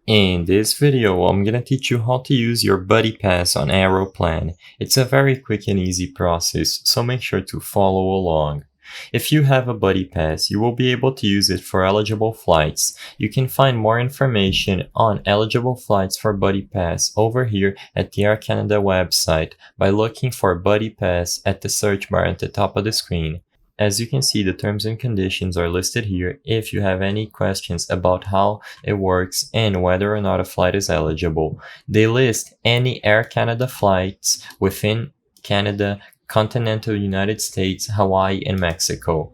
In this video, I'm gonna teach you how to use your buddy pass on Aeroplan. It's a very quick and easy process, so make sure to follow along. If you have a buddy pass, you will be able to use it for eligible flights. You can find more information on eligible flights for buddy pass over here at the Air Canada website by looking for buddy pass at the search bar at the top of the screen. As you can see, the terms and conditions are listed here if you have any questions about how it works and whether or not a flight is eligible. They list any Air Canada flights within Canada, continental United States, Hawaii, and Mexico.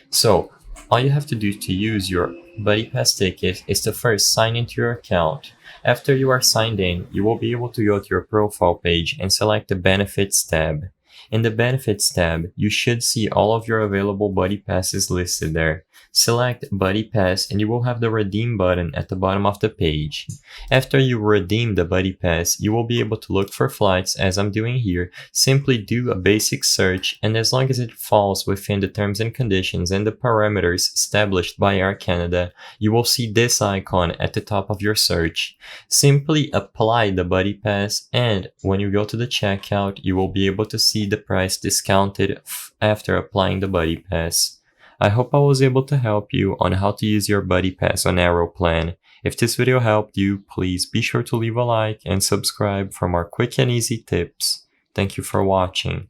So, all you have to do to use your Buddy Pass ticket is to first sign into your account. After you are signed in, you will be able to go to your profile page and select the Benefits tab. In the Benefits tab, you should see all of your available Buddy Passes listed there. Select Buddy Pass and you will have the Redeem button at the bottom of the page. After you redeem the Buddy Pass, you will be able to look for flights as I'm doing here. Simply do a basic search, and as long as it falls within the terms and conditions and the parameters established by Air Canada, you will see this icon at the top of your search. Simply apply the Buddy Pass, and when you go to the checkout, you will be able to see the price discounted after applying the Buddy Pass. I hope I was able to help you on how to use your Buddy Pass on Aeroplan. If this video helped you, please be sure to leave a like and subscribe for more quick and easy tips. Thank you for watching.